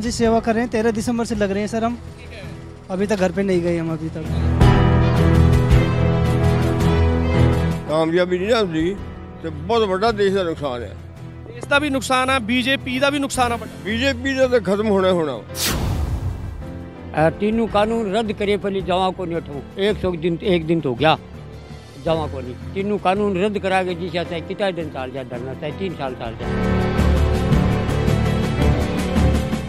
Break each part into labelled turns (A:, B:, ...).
A: हाँ जी, सेवा कर रहे हैं। 13 दिसंबर से लग रहे हैं सर हम। अभी तक घर पे नहीं गए हम अभी तक।
B: कामयाबी नहीं ना ਹੁੰਦੀ ਤੇ ਬਹੁਤ ਵੱਡਾ ਦੇਸ਼ ਦਾ ਨੁਕਸਾਨ ਹੈ।
C: देश का भी नुकसान है, बीजेपी का भी नुकसान है।
B: बीजेपी ਦਾ ਤਾਂ ਖਤਮ ਹੋਣਾ
D: तीनों कानून रद्द करे पहले जवा को नहीं उठो। एक दिन तो गया जवा को नहीं। तीनों कानून रद्द करा के जिसे चाहे कितना दिन चाल जाए डरना चाहे 3 साल चाल जाए।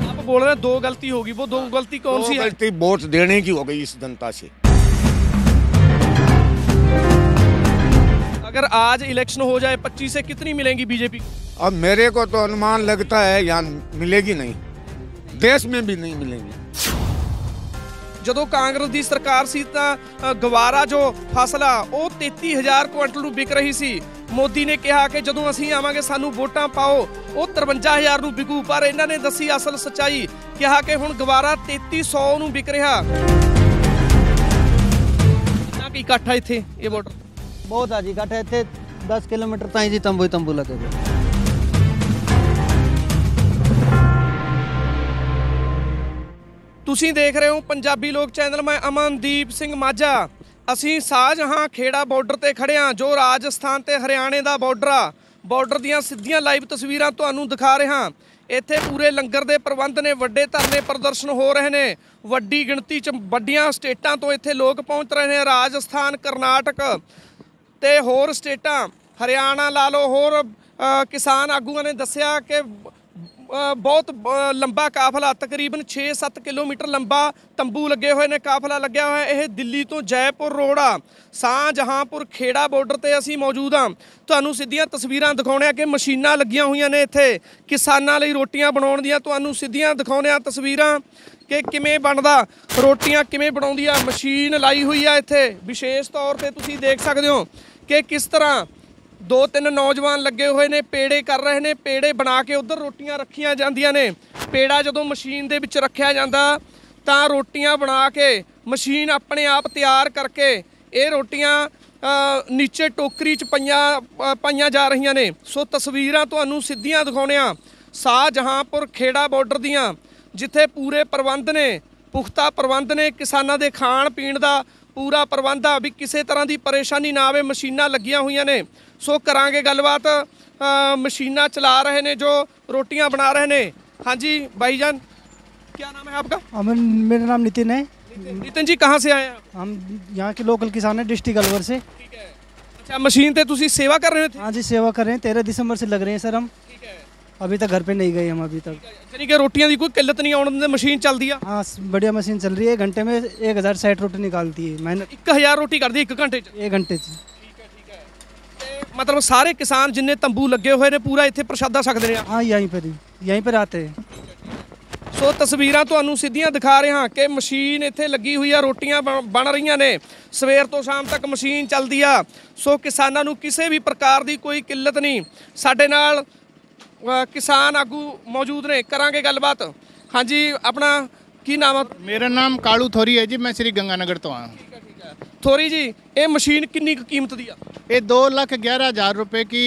C: आप बोल रहे हैं 2 गलती होगी, वो 2 गलती कौन सी है?
E: गलती वोट देने की हो गई इस जनता से।
C: अगर आज इलेक्शन हो जाए 25 से कितनी मिलेंगी बीजेपी?
E: अब मेरे को तो अनुमान लगता है यहाँ मिलेगी नहीं, देश में भी नहीं मिलेगी।
C: ਜਦੋਂ ਕਾਂਗਰਸ ਦੀ ਸਰਕਾਰ ਸੀ ਤਾਂ ਗਵਾਰਾ ਜੋ ਫਸਲ ਆ ਉਹ 33000 ਕੁਇੰਟਲ ਨੂੰ ਵਿਕ ਰਹੀ ਸੀ। ਮੋਦੀ ਨੇ ਕਿਹਾ ਕਿ ਜਦੋਂ ਅਸੀਂ ਆਵਾਂਗੇ ਸਾਨੂੰ ਵੋਟਾਂ ਪਾਓ, ਉਹ 53000 ਨੂੰ ਵਿਕੂ। ਪਰ ਇਹਨਾਂ ਨੇ ਦੱਸੀ ਅਸਲ ਸੱਚਾਈ, ਕਿਹਾ ਕਿ ਹੁਣ ਗਵਾਰਾ 3300 ਨੂੰ ਵਿਕ ਰਿਹਾ। ਕਿੰਨਾ ਕੀ ਇਕੱਠ ਹੈ ਇੱਥੇ ਇਹ ਵੋਟਰ?
A: बहुत है जी इकट्ठे। इतने 10 किलोमीटर ताई जी तंबू ही तंबू लगे हुए।
C: ਤੁਸੀਂ ਦੇਖ ਰਹੇ ਹੋ ਪੰਜਾਬੀ ਲੋਕ ਚੈਨਲ। ਮੈਂ ਅਮਨਦੀਪ ਸਿੰਘ ਮਾਝਾ। ਅਸੀਂ ਸ਼ਾਹਜਹਾਂ ਖੇੜਾ ਬਾਰਡਰ ਤੇ ਖੜੇ ਹਾਂ, ਜੋ ਰਾਜਸਥਾਨ ਤੇ ਹਰਿਆਣੇ ਦਾ ਬਾਰਡਰ ਆ। ਬਾਰਡਰ ਦੀਆਂ ਸਿੱਧੀਆਂ ਲਾਈਵ ਤਸਵੀਰਾਂ ਤੁਹਾਨੂੰ ਦਿਖਾ ਰਿਹਾ। ਇੱਥੇ ਪੂਰੇ ਲੰਗਰ ਦੇ ਪ੍ਰਬੰਧ ਨੇ, ਵੱਡੇ ਧਰਨੇ ਪ੍ਰਦਰਸ਼ਨ ਹੋ ਰਹੇ ਨੇ। ਵੱਡੀ ਗਿਣਤੀ 'ਚ ਵੱਡੀਆਂ ਸਟੇਟਾਂ ਤੋਂ ਇੱਥੇ ਲੋਕ ਪਹੁੰਚ ਰਹੇ ਨੇ। ਰਾਜਸਥਾਨ, ਕਰਨਾਟਕ ਤੇ ਹੋਰ ਸਟੇਟਾਂ, ਹਰਿਆਣਾ ਲਾ ਲਓ। ਹੋਰ ਕਿਸਾਨ ਆਗੂਆਂ ਨੇ ਦੱਸਿਆ ਕਿ ਬਹੁਤ ਲੰਬਾ ਕਾਫਲਾ, ਤਕਰੀਬਨ 6-7 ਕਿਲੋਮੀਟਰ ਲੰਬਾ ਤੰਬੂ ਲੱਗੇ ਹੋਏ ਨੇ, ਕਾਫਲਾ ਲੱਗਿਆ ਹੋਇਆ। ਇਹ ਦਿੱਲੀ ਤੋਂ ਜੈਪੁਰ ਰੋਡ ਆ, ਸ਼ਾਹਜਹਾਂਪੁਰ ਖੇੜਾ ਬਾਰਡਰ ਤੇ ਅਸੀਂ ਮੌਜੂਦ ਹਾਂ। ਤੁਹਾਨੂੰ ਸਿੱਧੀਆਂ ਤਸਵੀਰਾਂ ਦਿਖਾਉਂਦੇ ਆ ਕਿ ਮਸ਼ੀਨਾਂ ਲੱਗੀਆਂ ਹੋਈਆਂ ਨੇ ਇੱਥੇ ਕਿਸਾਨਾਂ ਲਈ ਰੋਟੀਆਂ ਬਣਾਉਣ ਦੀਆਂ। ਤੁਹਾਨੂੰ ਸਿੱਧੀਆਂ ਦਿਖਾਉਂਦੇ ਆ ਤਸਵੀਰਾਂ ਕਿ ਕਿਵੇਂ ਬਣਦਾ, ਰੋਟੀਆਂ ਕਿਵੇਂ ਬਣਾਉਂਦੀ ਆ। ਮਸ਼ੀਨ ਲਾਈ ਹੋਈ ਆ ਇੱਥੇ ਵਿਸ਼ੇਸ਼ ਤੌਰ ਤੇ। ਤੁਸੀਂ ਦੇਖ ਸਕਦੇ ਹੋ ਕਿ ਕਿਸ ਤਰ੍ਹਾਂ 2-3 ਨੌਜਵਾਨ ਲੱਗੇ ਹੋਏ ਨੇ, ਪੇੜੇ ਕਰ ਰਹੇ ਨੇ। ਪੇੜੇ ਬਣਾ ਕੇ ਉੱਧਰ ਰੋਟੀਆਂ ਰੱਖੀਆਂ ਜਾਂਦੀਆਂ ਨੇ। ਪੇੜਾ ਜਦੋਂ ਮਸ਼ੀਨ ਦੇ ਵਿੱਚ ਰੱਖਿਆ ਜਾਂਦਾ ਤਾਂ ਰੋਟੀਆਂ ਬਣਾ ਕੇ ਮਸ਼ੀਨ ਆਪਣੇ ਆਪ ਤਿਆਰ ਕਰਕੇ ਇਹ ਰੋਟੀਆਂ ਨੀਚੇ ਟੋਕਰੀ 'ਚ ਪਾਈਆਂ ਜਾ ਰਹੀਆਂ ਨੇ। ਸੋ ਤਸਵੀਰਾਂ ਤੁਹਾਨੂੰ ਸਿੱਧੀਆਂ ਦਿਖਾਉਂਦੇ ਆ ਸ਼ਾਹਜਹਾਂਪੁਰ ਖੇੜਾ ਬਾਰਡਰ ਦੀਆਂ, ਜਿੱਥੇ ਪੂਰੇ ਪ੍ਰਬੰਧ ਨੇ, ਪੁਖਤਾ ਪ੍ਰਬੰਧ ਨੇ। ਕਿਸਾਨਾਂ ਦੇ ਖਾਣ ਪੀਣ ਦਾ ਪੂਰਾ ਪ੍ਰਬੰਧ ਆ ਵੀ ਕਿਸੇ ਤਰ੍ਹਾਂ ਦੀ ਪਰੇਸ਼ਾਨੀ ਨਾ ਆਵੇ। ਮਸ਼ੀਨਾਂ ਲੱਗੀਆਂ ਹੋਈਆਂ ਨੇ। ਸੋ ਕਰਾਂਗੇ ਗੱਲਬਾਤ। मशीना चला रहे ने जो रोटियां बना रहे ने। हाँ जी भाईजान, क्या नाम है आपका?
A: मेरा नाम नितिन है।
C: नितिन जी कहाँ से आए हैं?
A: हम यहाँ के लोकल किसान हैं, डिस्ट्रिक्ट अलवर से।
C: ठीक है। अच्छा, मशीन पे तुसी सेवा कर रहे थे?
A: हाँ जी, सेवा कर रहे हैं। 13 दिसंबर से लग रहे हैं सर हम।
C: ठीक है।
A: अभी तक घर पे नहीं गए हम अभी तक।
C: यानी कि रोटियां की कोई किल्लत नहीं आने, मशीन चल दी है?
A: हाँ, बढ़िया मशीन चल रही है। घंटे में 1060 रोटी निकालती है। मैंने
C: 1000 रोटी कर दी 1 घंटे च?
A: 1 घंटे से।
C: मतलब सारे किसान जिन्हें तंबू लगे हुए ने पूरा इत्थे प्रशादा सकते हैं?
A: हाँ, यहीं पर आते हैं।
C: सो तस्वीरां तुहानूं सीधियां दिखा रहे हाँ कि मशीन इत्थे लगी हुई है, रोटियां बन रही ने। सवेर तो शाम तक मशीन चलती आ। सो किसानां नूं किसी भी प्रकार की कोई किल्लत नहीं। साडे नाल किसान आगू मौजूद ने, करांगे गलबात। हाँ जी, अपना की नाम है?
F: मेरा नाम कालू थोरी है जी, मैं श्री गंगानगर तो आया।
C: थोरी जी, ये मशीन कितनी कीमत दी आ?
F: ये 2,11,000 रुपए की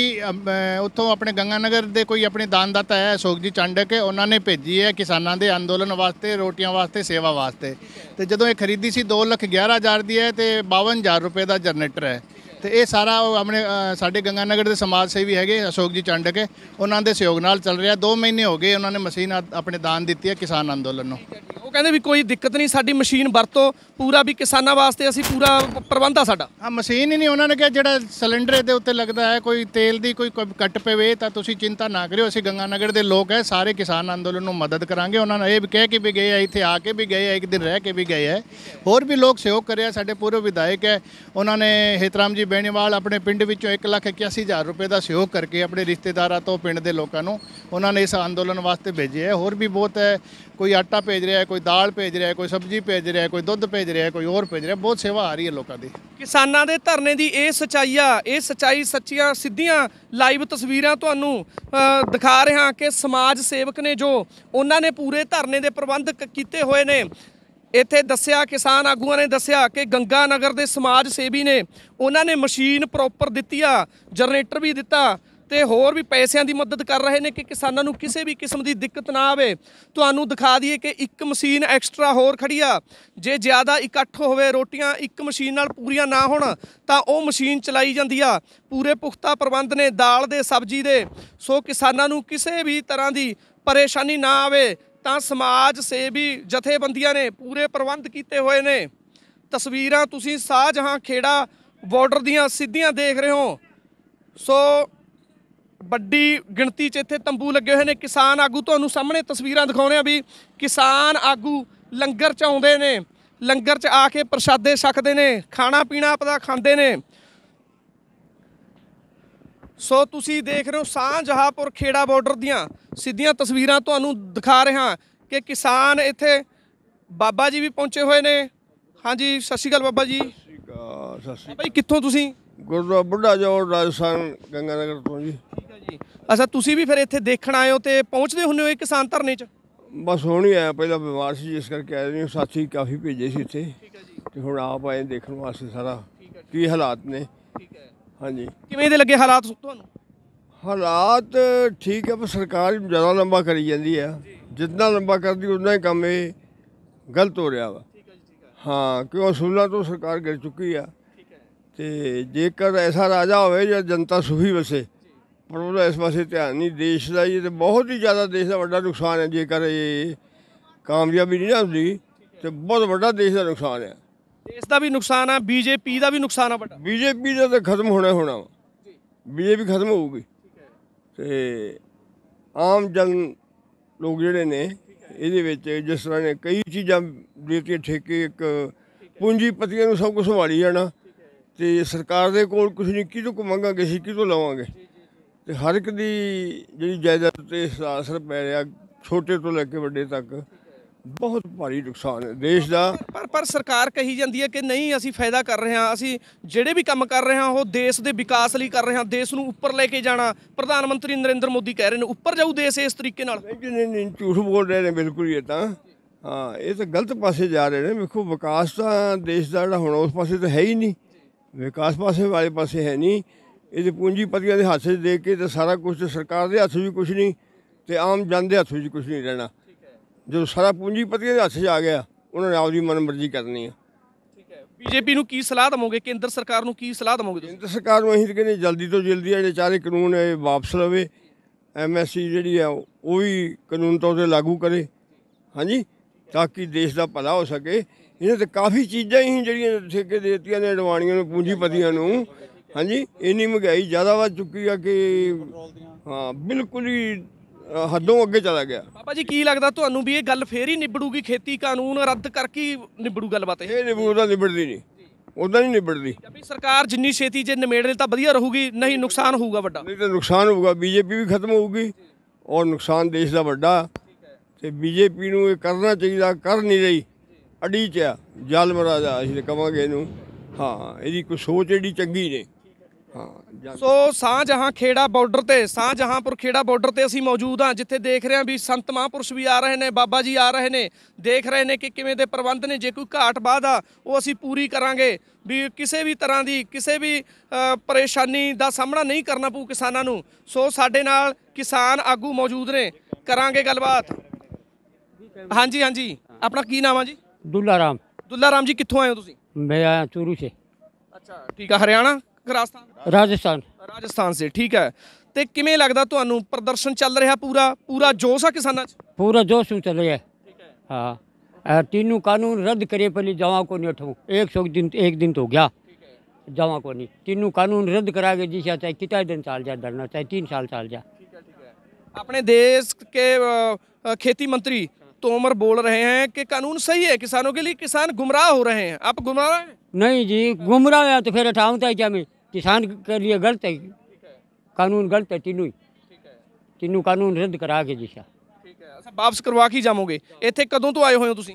F: उत्थों अपने गंगानगर दे कोई अपने दानदाता है अशोक जी चांडक, उन्होंने भेजी है किसानों के अंदोलन वास्ते, रोटियां वास्ते, सेवा वास्ते। तो जो ये खरीदी सी 2,11,000 दी है तो 52,000 रुपए का जनरेटर है। तो ये सारा अपने साढ़े गंगानगर के समाज सेवी है अशोक जी चांडक, उन्होंने सहयोग नाल चल रहा। 2 महीने हो गए उन्होंने मशीन अपने दान दी है किसान अंदोलन नूं।
C: वो कहते भी कोई दिक्कत नहीं, साडी मशीन वरतो पूरा भी किसानों वास्ते असी पूरा प्रबंध आ साडा।
F: हाँ, मशीन ही नहीं, उन्होंने कहा जो सिलेंडर के उत्ते लगता है कोई तेल की कोई कट पवे तो तुसीं चिंता ना करियो, असीं गंगानगर के लोग है, सारे किसान अंदोलन नूं मदद करांगे। उन्होंने ये भी कह के भी गए है, इत्थे आके भी गए है, 1 दिन रह के भी गए है। होर भी लोग सहयोग करे। साडे पूर्व विधायक है, उन्होंने हितराम जी बेनीवाल अपने पिंड विचों 1,81,000 रुपए का सहयोग करके अपने रिश्तेदारों तो पिंड के लोगों को उन्होंने इस अंदोलन वास्ते भेजे है। होर भी बहुत है, कोई आटा भेज रहा है, कोई दाल भेज रहा है, कोई सब्जी भेज रहा है, कोई दुध भेज रहा है, कोई और भेज रहा है। बहुत सेवा आ रही है लोगों की।
C: किसानां दे धरने दी ये सच्चाई आ, ये सच्चाई सच्चियां सिद्धियां लाइव तस्वीरां तुहानूं दिखा रहे हां कि समाज सेवक ने जो उन्होंने पूरे धरने दे प्रबंध कीते होए ने। इत्थे दस्सिया किसान आगूआं ने दस्सिया कि गंगानगर दे समाज सेवी ने उन्होंने मशीन प्रॉपर दित्ती आ, जनरेटर भी दिता, ਤੇ ਹੋਰ ਵੀ ਪੈਸਿਆਂ ਦੀ ਮਦਦ ਕਰ ਰਹੇ ਨੇ ਕਿ ਕਿਸਾਨਾਂ ਨੂੰ ਕਿਸੇ ਵੀ ਕਿਸਮ ਦੀ ਦਿੱਕਤ ਨਾ ਆਵੇ। ਤੁਹਾਨੂੰ ਦਿਖਾ ਦਈਏ ਕਿ ਇੱਕ ਮਸ਼ੀਨ ਐਕਸਟਰਾ ਹੋਰ ਖੜੀ ਆ। ਜੇ ਜ਼ਿਆਦਾ ਇਕੱਠ ਹੋਵੇ, ਰੋਟੀਆਂ ਇੱਕ ਮਸ਼ੀਨ ਨਾਲ ਪੂਰੀਆਂ ਨਾ ਹੋਣ ਤਾਂ ਉਹ ਮਸ਼ੀਨ ਚਲਾਈ ਜਾਂਦੀ ਆ। ਪੂਰੇ ਪੁਖਤਾ ਪ੍ਰਬੰਧ ਨੇ ਦਾਲ ਦੇ, ਸਬਜ਼ੀ ਦੇ। ਸੋ ਕਿਸਾਨਾਂ ਨੂੰ ਕਿਸੇ ਵੀ ਤਰ੍ਹਾਂ ਦੀ ਪਰੇਸ਼ਾਨੀ ਨਾ ਆਵੇ ਤਾਂ ਸਮਾਜ ਸੇਵੀ ਜਥੇਬੰਦੀਆਂ ਨੇ ਪੂਰੇ ਪ੍ਰਬੰਧ ਕੀਤੇ ਹੋਏ ਨੇ। ਤਸਵੀਰਾਂ ਤੁਸੀਂ ਸ਼ਾਹਜਹਾਂ ਖੇੜਾ ਬਾਰਡਰ ਦੀਆਂ ਸਿੱਧੀਆਂ ਦੇਖ ਰਹੇ ਹੋ। ਸੋ ਵੱਡੀ ਗਿਣਤੀ 'ਚ ਇੱਥੇ ਤੰਬੂ ਲੱਗੇ ਹੋਏ ਨੇ। ਕਿਸਾਨ ਆਗੂ ਤੁਹਾਨੂੰ ਸਾਹਮਣੇ ਤਸਵੀਰਾਂ ਦਿਖਾਉਂਦੇ ਆ ਵੀ ਕਿਸਾਨ ਆਗੂ ਲੰਗਰ 'ਚ ਆਉਂਦੇ ਨੇ, ਲੰਗਰ 'ਚ ਆ ਕੇ ਪ੍ਰਸ਼ਾਦੇ ਛਕਦੇ ਨੇ, ਖਾਣਾ ਪੀਣਾ ਆਪਦਾ ਖਾਂਦੇ ਨੇ। ਸੋ ਤੁਸੀਂ ਦੇਖ ਰਹੇ ਹੋ ਸ਼ਾਹਜਹਾਂਪੁਰ ਖੇੜਾ ਬਾਰਡਰ ਦੀਆਂ ਸਿੱਧੀਆਂ ਤਸਵੀਰਾਂ ਤੁਹਾਨੂੰ ਦਿਖਾ ਰਿਹਾ ਕਿ ਕਿਸਾਨ ਇੱਥੇ ਬਾਬਾ ਜੀ ਵੀ ਪਹੁੰਚੇ ਹੋਏ ਨੇ। ਹਾਂਜੀ, ਸਤਿ ਸ਼੍ਰੀ ਅਕਾਲ ਬਾਬਾ ਜੀ। ਬਾਬਾ ਜੀ ਕਿੱਥੋਂ ਤੁਸੀਂ?
B: ਗੁਰਦੁਆਰਾ ਬੁੱਢਾ ਜੋੜ, ਰਾਜਸਥਾਨ, ਗੰਗਾਨਗਰ ਤੋਂ ਜੀ।
C: ਠੀਕ ਹੈ ਜੀ। ਅੱਛਾ, ਤੁਸੀਂ ਵੀ ਫਿਰ ਇੱਥੇ ਦੇਖਣ ਆਏ ਹੋ ਤੇ ਪਹੁੰਚਦੇ ਹੁੰਦੇ ਹੋ ਇਹ ਕਿਸਾਨ ਧਰਨੇ 'ਚ?
B: ਬਸ ਹੁਣ ਹੀ ਆਇਆ, ਪਹਿਲਾਂ ਬਿਮਾਰ ਸੀ ਜਿਸ ਕਰਕੇ ਆਏ ਨਹੀਂ। ਸਾਥੀ ਕਾਫੀ ਭੇਜੇ ਸੀ ਇੱਥੇ ਤੇ ਹੁਣ ਆਪ ਆਏ ਦੇਖਣ ਵਾਸਤੇ ਸਾਰਾ ਕੀ ਹਾਲਾਤ ਨੇ।
C: ਠੀਕ ਹੈ।
B: ਹਾਂਜੀ,
C: ਕਿਵੇਂ ਦੇ ਲੱਗੇ ਹਾਲਾਤ ਤੁਹਾਨੂੰ?
B: ਹਾਲਾਤ ਠੀਕ ਹੈ, ਪਰ ਸਰਕਾਰ ਜ਼ਿਆਦਾ ਲੰਬਾ ਕਰੀ ਜਾਂਦੀ ਆ। ਜਿੰਨਾ ਲੰਬਾ ਕਰਦੀ ਉਨਾ ਹੀ ਕੰਮ ਇਹ ਗਲਤ ਹੋ ਰਿਹਾ ਵਾ। ਹਾਂ, ਕਿਉਂ ਅਸੂਲਾਂ ਤੋਂ ਸਰਕਾਰ ਗਿਰ ਚੁੱਕੀ ਆ। ਤੇ ਜੇਕਰ ਐਸਾ ਰਾਜਾ ਹੋਵੇ ਜਾਂ ਜਨਤਾ ਸੁਖੀ ਵਸੇ, ਪਰ ਉਹਦਾ ਇਸ ਪਾਸੇ ਧਿਆਨ ਨਹੀਂ। ਦੇਸ਼ ਦਾ ਇਹ ਤੇ ਬਹੁਤ ਹੀ ਜ਼ਿਆਦਾ ਦੇਸ਼ ਦਾ ਵੱਡਾ ਨੁਕਸਾਨ ਹੈ। ਜੇਕਰ ਇਹ ਕਾਮਯਾਬੀ ਨਹੀਂ ਨਾ ਹੁੰਦੀ ਤੇ ਬਹੁਤ ਵੱਡਾ ਦੇਸ਼ ਦਾ ਨੁਕਸਾਨ ਹੈ।
C: ਦੇਸ਼ ਦਾ ਵੀ ਨੁਕਸਾਨ ਆ, ਬੀਜੇਪੀ ਦਾ ਵੀ ਨੁਕਸਾਨ ਆ ਵੱਡਾ।
B: ਬੀਜੇਪੀ ਦਾ ਤਾਂ ਖਤਮ ਹੋਣਾ ਵਾ। ਬੀਜੇਪੀ ਖਤਮ ਹੋਊਗੀ ਤੇ ਆਮ ਜਨ ਲੋਕ ਜਿਹੜੇ ਨੇ ਇਹਦੇ ਵਿੱਚ ਜਿਸ ਤਰ੍ਹਾਂ ਨੇ ਕਈ ਚੀਜ਼ਾਂ ਦੇ ਕੇ ਠੇਕੇ, ਇੱਕ ਪੂੰਜੀਪਤੀਆਂ ਨੂੰ ਸਭ ਕੁਝ ਸੰਭਾਲੀ ਜਾਣਾ ਤੇ ਸਰਕਾਰ ਦੇ ਕੋਲ ਕੁਝ ਨਹੀਂ। ਕਿਹਦੋਂ ਕੋ ਮੰਗਾਂਗੇ ਅਸੀਂ, ਕਿਹਦੋਂ ਲਵਾਂਗੇ? ਤੇ ਹਰ ਇੱਕ ਦੀ ਜਿਹੜੀ ਜਾਇਦਾਦ 'ਤੇ ਅਸਰ ਪੈ ਰਿਹਾ, ਛੋਟੇ ਤੋਂ ਲੈ ਕੇ ਵੱਡੇ ਤੱਕ। ਬਹੁਤ ਭਾਰੀ ਨੁਕਸਾਨ ਹੈ ਦੇਸ਼ ਦਾ।
C: ਪਰ ਸਰਕਾਰ ਕਹੀ ਜਾਂਦੀ ਹੈ ਕਿ ਨਹੀਂ, ਅਸੀਂ ਫਾਇਦਾ ਕਰ ਰਹੇ ਹਾਂ, ਅਸੀਂ ਜਿਹੜੇ ਵੀ ਕੰਮ ਕਰ ਰਹੇ ਹਾਂ ਉਹ ਦੇਸ਼ ਦੇ ਵਿਕਾਸ ਲਈ ਕਰ ਰਹੇ ਹਾਂ, ਦੇਸ਼ ਨੂੰ ਉੱਪਰ ਲੈ ਕੇ ਜਾਣਾ। ਪ੍ਰਧਾਨ ਮੰਤਰੀ ਨਰਿੰਦਰ ਮੋਦੀ ਕਹਿ ਰਹੇ ਨੇ ਉੱਪਰ ਜਾਊ ਦੇਸ਼ ਇਸ ਤਰੀਕੇ ਨਾਲ।
B: ਨਹੀਂ, ਝੂਠ ਬੋਲ ਰਹੇ ਨੇ ਬਿਲਕੁਲ। ਇਹ ਤਾਂ ਹਾਂ, ਇਹ ਤਾਂ ਗਲਤ ਪਾਸੇ ਜਾ ਰਹੇ ਨੇ। ਵੇਖੋ, ਵਿਕਾਸ ਤਾਂ ਦੇਸ਼ ਦਾ ਜਿਹੜਾ ਹੁਣ ਉਸ ਪਾਸੇ ਤਾਂ ਹੈ ਹੀ ਨਹੀਂ। ਵਿਕਾਸ ਪਾਸੇ ਵਾਲੇ ਪਾਸੇ ਹੈ ਨਹੀਂ। ਇਹਦੇ ਪੂੰਜੀਪਤੀਆਂ ਦੇ ਹੱਥ 'ਚ ਦੇ ਕੇ ਤਾਂ ਸਾਰਾ ਕੁਝ, ਸਰਕਾਰ ਦੇ ਹੱਥ ਵੀ ਕੁਝ ਨਹੀਂ ਤੇ ਆਮ ਜਨ ਦੇ ਹੱਥ ਵਿੱਚ ਕੁਝ ਨਹੀਂ ਰਹਿਣਾ। ਜਦੋਂ ਸਾਰਾ ਪੂੰਜੀਪਤੀਆਂ ਦੇ ਹੱਥ 'ਚ ਆ ਗਿਆ, ਉਹਨਾਂ ਨੇ ਆਪਦੀ ਮਨਮਰਜ਼ੀ ਕਰਨੀ ਆ।
C: ਠੀਕ ਹੈ। ਬੀਜੇਪੀ ਨੂੰ ਕੀ ਸਲਾਹ ਦੇਵੋਗੇ? ਕੇਂਦਰ ਸਰਕਾਰ ਨੂੰ ਕੀ ਸਲਾਹ ਦੇਵੋਗੇ ਤੁਸੀਂ?
B: ਕੇਂਦਰ ਸਰਕਾਰ ਨੂੰ ਅਸੀਂ ਤਾਂ ਕਹਿੰਦੇ ਜਲਦੀ ਤੋਂ ਜਲਦੀ ਜਿਹੜੇ ਚਾਰੇ ਕਾਨੂੰਨ ਇਹ ਵਾਪਸ ਲਵੇ। MSC ਜਿਹੜੀ ਆ ਉਹ ਵੀ ਕਾਨੂੰਨ ਤੌਰ 'ਤੇ ਲਾਗੂ ਕਰੇ। ਹਾਂਜੀ, ਤਾਂ ਕਿ ਦੇਸ਼ ਦਾ ਭਲਾ ਹੋ ਸਕੇ। ਇਹਨਾਂ ਤੇ ਕਾਫੀ ਚੀਜ਼ਾਂ ਹੀ ਜਿਹੜੀਆਂ ਠੇਕੇ ਦੇ ਦਿੱਤੀਆਂ ਨੇ ਅਡਵਾਣੀਆਂ ਨੂੰ, ਪੂੰਜੀਪਤੀਆਂ ਨੂੰ। ਹਾਂਜੀ, ਇੰਨੀ ਮਹਿੰਗਾਈ ਜ਼ਿਆਦਾ ਵੱਧ ਚੁੱਕੀ ਆ ਕਿ ਹਾਂ, ਬਿਲਕੁਲ ਹੀ ਹੱਦੋਂ ਅੱਗੇ ਚਲਾ ਗਿਆ।
C: ਬਾਬਾ ਜੀ ਕੀ ਲੱਗਦਾ ਤੁਹਾਨੂੰ ਵੀ ਇਹ ਗੱਲ ਫੇਰ ਹੀ ਨਿਬੜੂਗੀ? ਖੇਤੀ ਕਾਨੂੰਨ ਰੱਦ ਕਰਕੇ ਹੀ ਨਿਬੜੂ ਗੱਲਬਾਤ ਇਹ?
B: ਉਹਦਾ ਨਿਬੜਦੀ ਨਹੀਂ, ਉੱਦਾਂ ਨਹੀਂ ਨਿਬੜਦੀ।
C: ਵੀ ਸਰਕਾਰ ਜਿੰਨੀ ਛੇਤੀ ਜੇ ਨਿਬੇੜ ਲੇ ਤਾਂ ਵਧੀਆ ਰਹੂਗੀ, ਨਹੀਂ ਨੁਕਸਾਨ ਹੋਊਗਾ ਵੱਡਾ।
B: ਨਹੀਂ ਤਾਂ ਨੁਕਸਾਨ ਹੋਊਗਾ। ਬੀਜੇਪੀ ਵੀ ਖਤਮ ਹੋਊਗੀ ਔਰ ਨੁਕਸਾਨ ਦੇਸ਼ ਦਾ ਵੱਡਾ। ਤੇ ਬੀਜੇਪੀ ਨੂੰ ਇਹ ਕਰਨਾ ਚਾਹੀਦਾ, ਕਰ ਨਹੀਂ ਰਹੀ, ਅੜੀ 'ਚ ਆ। ਜ਼ਾਲਮ ਰਾਜਾ ਅਸੀਂ ਤਾਂ ਕਹਾਂਗੇ ਇਹਨੂੰ। ਹਾਂ, ਇਹਦੀ ਕੋਈ ਸੋਚ ਜਿਹੜੀ ਚੰਗੀ ਨੇ। ਹਾਂ,
C: ਸੋ ਸ਼ਾਹਜਹਾਂ ਖੇੜਾ ਬਾਰਡਰ ਤੇ, ਸ਼ਾਹਜਹਾਂਪੁਰ ਖੇੜਾ ਬਾਰਡਰ ਤੇ ਅਸੀਂ ਮੌਜੂਦ ਹਾਂ, ਜਿੱਥੇ ਦੇਖ ਰਹੇ ਹਾਂ ਵੀ ਸੰਤ ਮਹਾਂਪੁਰਸ਼ ਵੀ ਆ ਰਹੇ ਨੇ, ਬਾਬਾ ਜੀ ਆ ਰਹੇ ਨੇ। ਦੇਖ ਰਹੇ ਨੇ ਕਿ ਕਿਵੇਂ ਦੇ ਪ੍ਰਬੰਧ ਨੇ। ਜੇ ਕੋਈ ਘਾਟ ਬਾਧ ਆ ਉਹ ਅਸੀਂ ਪੂਰੀ ਕਰਾਂਗੇ, ਵੀ ਕਿਸੇ ਵੀ ਤਰ੍ਹਾਂ ਦੀ ਕਿਸੇ ਵੀ ਪਰੇਸ਼ਾਨੀ ਦਾ ਸਾਹਮਣਾ ਨਹੀਂ ਕਰਨਾ ਪਊ ਕਿਸਾਨਾਂ ਨੂੰ। ਸੋ ਸਾਡੇ ਨਾਲ ਕਿਸਾਨ ਆਗੂ ਮੌਜੂਦ ਨੇ, ਕਰਾਂਗੇ ਗੱਲਬਾਤ। ਹਾਂਜੀ ਹਾਂਜੀ, ਆਪਣਾ ਕੀ ਨਾਮ ਆ ਜੀ?
D: दुल्ला राम।
C: ਦੁੱਲਾ ਰਾਮ ਜੀ, ਕਿੱਥੋਂ ਆਏ ਹੋ ਤੁਸੀਂ?
D: मैं आया चूरू से।
C: ਅੱਛਾ, ਠੀਕ ਆ। ਹਰਿਆਣਾ, ਰਾਜਸਥਾਨ?
D: राजस्थान।
C: ਰਾਜਸਥਾਨ ਸੇ, ਠੀਕ ਹੈ। ਤੇ ਕਿਵੇਂ ਲੱਗਦਾ ਤੁਹਾਨੂੰ? ਪ੍ਰਦਰਸ਼ਨ ਚੱਲ ਰਿਹਾ, ਪੂਰਾ ਜੋਸ਼ ਆ ਕਿਸਾਨਾਂ 'ਚ?
D: पूरा जोश में चले है। हाँ, तीनों कानून रद्द करे पहले जमा को नहीं उठाऊँ। एक दिन तो हो गया जमा को नहीं। तीनों कानून रद्द करा के जिसे चाहे कितना दिन चाल जाए धरना, चाहे 3 साल चाल जाए।
C: अपने देश के खेती मंत्री तोमर बोल रहे हैं कि कानून सही है किसानों के लिए, किसान गुमराह हो रहे हैं। आप गुमराह हैं?
D: नहीं जी, गुमराह है तो फिर हटाऊँगा क्या मैं? किसान के लिए गलत है, कानून गलत है। तीनों कानून रद्द करा के जिसा।
C: वापस करवा के जामोगे। इतने कदों तो आए हुए हो तुसी?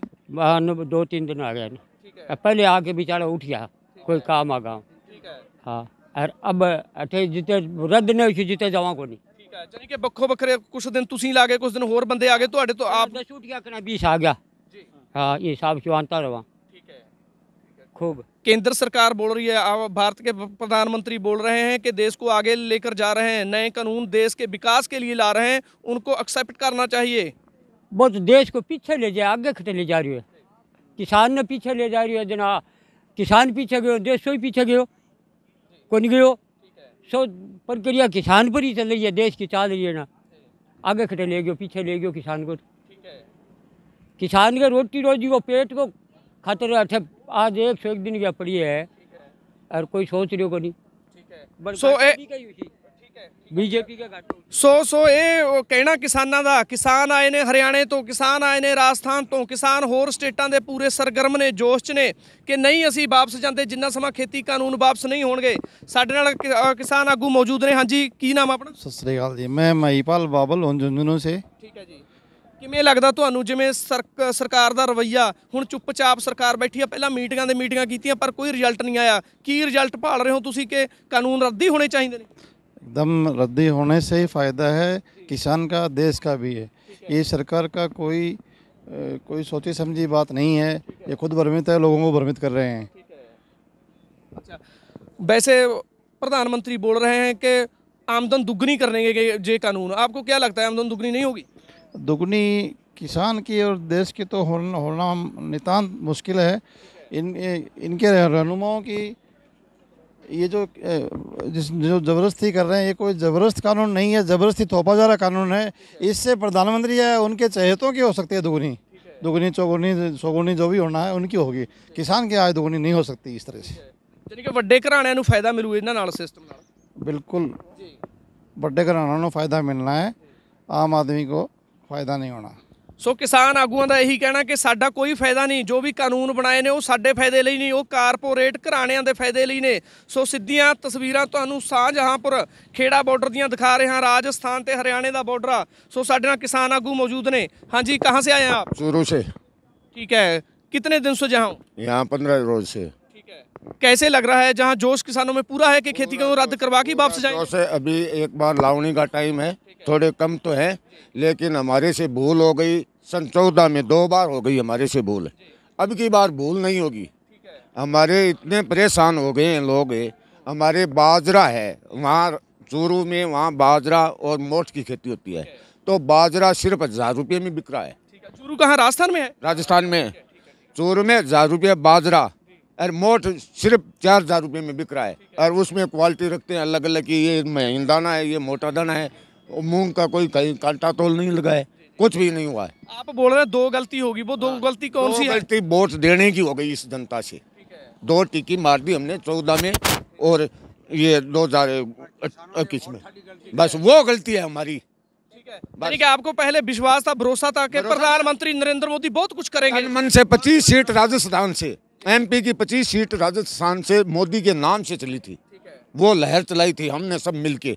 D: 2-3 दिन आ गए ने। पहले आके बेचारा उठ गया, कोई काम आ गाँव। हाँ, और अब अठे जिते रद्द नहीं हुई जिते जमा को नहीं।
C: ਜਾਨੀ ਕਿ ਵੱਖੋ ਵੱਖਰੇ ਕੁਝ ਦਿਨ ਤੁਸੀਂ ਲਾ ਗਏ, ਕੁਝ ਦਿਨ ਹੋਰ ਬੰਦੇ ਆ ਗਏ ਤੁਹਾਡੇ ਤੋਂ। ਆਪ
D: 10 उठ गया, 20 आ गया। हाँ, ये हिसाब से आंता रहा। खूब।
C: केंद्र सरकार बोल रही है, भारत के प्रधानमंत्री बोल रहे हैं कि देश को आगे लेकर जा रहे हैं, नए कानून देश के विकास के लिए ला रहे हैं, उनको एक्सेप्ट करना चाहिए।
D: वो तो देश को पीछे ले जाए, आगे खटे ले जा रही है। किसान ने पीछे ले जा रही है जना, किसान पीछे गयो, देश तो ही पीछे गयो, कौन गयो। सो प्रक्रिया किसान पर ही चल रही है, देश की चाल रही है ना, आगे खटे ले गयो, पीछे ले गयो किसान को। किसान के रोटी रोजी को पेट को खातिर अठे आज 101 दिन क्या पड़ी है और कोई सोच रहे को नहीं। बीजेपी के
C: सो ਇਹ ਕਹਿਣਾ ਕਿਸਾਨਾਂ ਦਾ, ਕਿਸਾਨ ਆਏ ਨੇ ਹਰਿਆਣੇ ਤੋਂ, ਕਿਸਾਨ ਆਏ ਨੇ ਰਾਜਸਥਾਨ ਤੋਂ, ਕਿਸਾਨ ਹੋਰ ਸਟੇਟਾਂ ਦੇ ਪੂਰੇ ਸਰਗਰਮ ਨੇ, ਜੋਸ਼ 'ਚ ਨੇ ਕਿ ਨਹੀਂ ਅਸੀਂ ਵਾਪਸ ਜਾਂਦੇ ਜਿੰਨਾ ਸਮਾਂ ਖੇਤੀ ਕਾਨੂੰਨ ਵਾਪਸ ਨਹੀਂ ਹੋਣਗੇ। ਸਾਡੇ ਨਾਲ ਕਿਸਾਨ ਆਗੂ ਮੌਜੂਦ ਨੇ। ਹਾਂਜੀ, ਕੀ ਨਾਮ ਆਪਣਾ?
G: ਸਤਿ ਸ੍ਰੀ ਅਕਾਲ ਜੀ, ਮੈਂ ਮਹੀਪਾਲ ਬਾਬਲ ਹੁਣ ਝੁੰਝੁਨੂ ਸੇ।
C: ਠੀਕ ਹੈ ਜੀ, ਕਿਵੇਂ ਲੱਗਦਾ ਤੁਹਾਨੂੰ ਜਿਵੇਂ ਸਰਕਾਰ ਦਾ ਰਵੱਈਆ ਹੁਣ ਚੁੱਪਚਾਪ ਸਰਕਾਰ ਬੈਠੀ ਆ, ਪਹਿਲਾਂ ਮੀਟਿੰਗਾਂ ਕੀਤੀਆਂ ਪਰ ਕੋਈ ਰਿਜ਼ਲਟ ਨਹੀਂ ਆਇਆ, ਕੀ ਰਿਜ਼ਲਟ ਭਾਲ ਰਹੇ ਹੋ ਤੁਸੀਂ ਕਿ ਕਾਨੂੰਨ ਰੱਦ ਹੀ ਹੋਣੇ ਚਾਹੀਦੇ ਨੇ?
G: एकदम रद्दी होने से ही फ़ायदा है किसान का, देश का भी है। ये सरकार का कोई सोची समझी बात नहीं है, ये खुद भ्रमित है, लोगों को भ्रमित कर रहे हैं।
C: अच्छा, वैसे प्रधानमंत्री बोल रहे हैं कि आमदन दुगनी करने के ये कानून, आपको क्या लगता है आमदन दुगनी नहीं होगी?
G: दुगनी किसान की और देश की तो होना नितांत मुश्किल है। इनके रहनुमाओं की ये जो ज़बरदस्ती कर रहे हैं, ये कोई ज़बरदस्त कानून नहीं है, ज़बरदस्ती थोपा जा रहा कानून है। इससे प्रधानमंत्री है उनके चहेतों की हो सकती है दुगनी चौगुनी सौगुनी जो भी होना है उनकी होगी, किसान की आय दुगनी नहीं हो सकती इस तरह से।
C: यानी कि ਵੱਡੇ ਘਰਾਣਿਆਂ ਨੂੰ ਫਾਇਦਾ ਮਿਲੂ ਇਹਨਾਂ ਨਾਲ, ਸਿਸਟਮ ਨਾਲ।
G: बिल्कुल बड़े घरानों को फ़ायदा मिलना है, आम आदमी को फ़ायदा नहीं होना।
C: ਸੋ ਕਿਸਾਨ ਆਗੂਆਂ ਦਾ ਇਹੀ ਕਹਿਣਾ ਕਿ ਸਾਡਾ ਕੋਈ ਫਾਇਦਾ ਨਹੀਂ, ਜੋ ਵੀ ਕਾਨੂੰਨ ਬਣਾਏ ਨੇ ਉਹ ਸਾਡੇ ਫਾਇਦੇ ਲਈ ਨਹੀਂ, ਉਹ ਕਾਰਪੋਰੇਟ ਘਰਾਣਿਆਂ ਦੇ ਫਾਇਦੇ ਲਈ ਨੇ। ਸੋ ਸਿੱਧੀਆਂ ਤਸਵੀਰਾਂ ਤੁਹਾਨੂੰ ਸ਼ਾਹਜਹਾਂਪੁਰ ਖੇੜਾ ਬਾਰਡਰ ਦੀਆਂ ਦਿਖਾ ਰਹੇ ਹਾਂ, ਰਾਜਸਥਾਨ ਤੇ ਹਰਿਆਣੇ ਦਾ ਬਾਰਡਰ ਆ। ਸੋ ਸਾਡੇ ਨਾਲ ਕਿਸਾਨ ਆਗੂ ਮੌਜੂਦ ਨੇ। ਹਾਂਜੀ, ਕਹਾਂ ਸੇ ਆਏ हैं आप?
B: चूरू से।
C: ठीक है, कितने दिन से जहाँ हो?
B: यहाँ 15 रोज से।
C: ठीक है, कैसे लग रहा है जहाँ जोश किसानों में पूरा है कि खेती को रद्द करवा के वापस जाएं?
E: से अभी एक बार लावनी का टाइम है, थोड़े कम तो है, लेकिन हमारे से भूल हो गई। सन 14 में 2 बार हो गई हमारे से भूल, अब की बार भूल नहीं होगी। हमारे इतने परेशान हो गए हैं लोग। हमारे बाजरा है वहाँ चूरू में, वहाँ बाजरा और मोठ की खेती होती है, तो बाजरा सिर्फ 1000 रुपये में बिक रहा है।
C: चूरू कहाँ, राजस्थान में है?
B: राजस्थान में चूरू में 1000 रुपये बाजरा और मोठ सिर्फ 4000 रुपये में बिक रहा है। और उसमें क्वालिटी रखते हैं अलग अलग की, ये महीन दाना है, ये मोटा दाना है। मूंग का कोई कहीं कांटा तोल नहीं लगा है, कुछ भी नहीं हुआ है।
C: आप बोल रहे हैं 2 गलती होगी, वो 2 गलती कौन सी है?
B: गलती वोट देने की हो गई इस जनता से। 2 टिक्की मार दी हमने 14 में और ये 2021 में, बस वो गलती है हमारी।
C: यानी कि आपको पहले विश्वास था, भरोसा था कि प्रधानमंत्री नरेंद्र मोदी बहुत कुछ करेंगे।
B: मन से 25 सीट राजस्थान से, MP की 25 सीट राजस्थान से मोदी के नाम से चली थी, वो लहर चलाई थी हमने सब मिलके।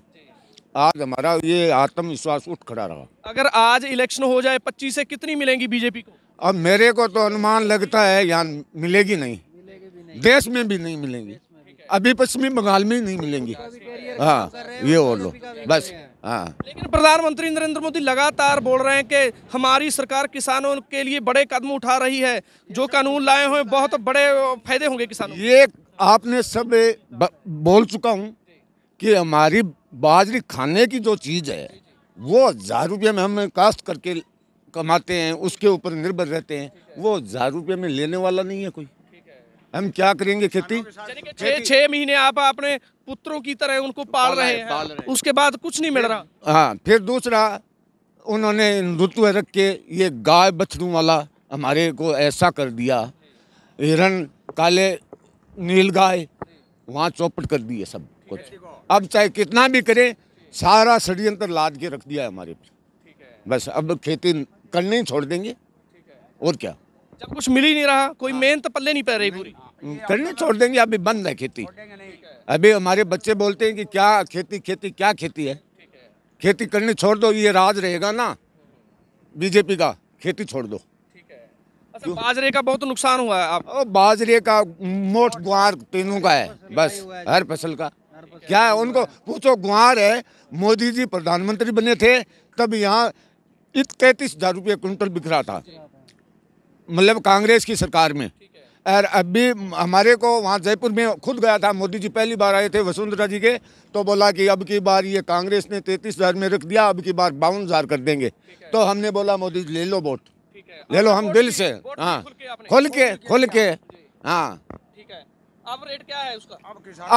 B: आज हमारा ये आत्मविश्वास उठ खड़ा रहा।
C: अगर आज इलेक्शन हो जाए 25 से कितनी मिलेंगी बीजेपी को?
B: अब मेरे को तो अनुमान लगता है यहाँ मिलेगी नहीं, देश में भी नहीं मिलेंगी, अभी पश्चिमी बंगाल में नहीं मिलेंगी। हाँ, ये बोल लो बस। हाँ,
C: लेकिन प्रधानमंत्री नरेंद्र मोदी लगातार बोल रहे हैं कि हमारी सरकार किसानों के लिए बड़े कदम उठा रही है, जो कानून लाए हुए बहुत बड़े फायदे होंगे किसानों।
B: ये आपने सब बोल चुका हूँ कि हमारी बाजरी खाने की जो चीज़ है वो 1000 रुपये में हम काश्त करके कमाते हैं, उसके ऊपर निर्भर रहते हैं। वो 1000 रुपये में लेने वाला नहीं है कोई। हम क्या करेंगे खेती?
C: 6 महीने आप अपने पुत्रों की तरह उनको पाल रहे हैं, उसके बाद कुछ नहीं मिल रहा।
B: हाँ, फिर दूसरा उन्होंने ऋतु रख के ये गाय बछड़ू वाला हमारे को ऐसा कर दिया, हिरन काले नील गाय वहाँ चौपट कर दिए सब कुछ। अब चाहे कितना भी करे, सारा षड्यंत्र लाद के रख दिया है हमारे पर। बस अब खेती करने ही छोड़ देंगे और क्या।
C: जब कुछ मिल ही नहीं रहा, कोई मेहनत पल्ले नहीं पड़ रही पूरी,
B: करने छोड़ देंगे। अभी बंद है खेती। अभी हमारे बच्चे बोलते हैं कि क्या खेती क्या खेती है, खेती करने छोड़ दो, ये राज रहेगा ना बीजेपी का, खेती छोड़ दो।
C: अच्छा, बाजरे का बहुत नुकसान हुआ है। आप
B: और बाजरे का, मोट ग्वार तीनों का है, बस हर फसल का। क्या है उनको पूछो, ग्वार है। मोदी जी प्रधानमंत्री बने थे तब यहाँ 33,000 रुपये कुंटल बिक रहा था, मतलब कांग्रेस की सरकार में।
E: और अभी हमारे को वहाँ जयपुर में खुद गया था, मोदी जी पहली बार आए थे वसुंधरा जी के, तो बोला कि अब की बार ये कांग्रेस ने 33,000 में रख दिया, अब की बार 52,000 कर देंगे। तो हमने बोला मोदी जी ले लो वोट, ले लो, हम दिल से, हाँ, खोल के, हाँ।
C: ठीक है, अब रेट क्या है उसका?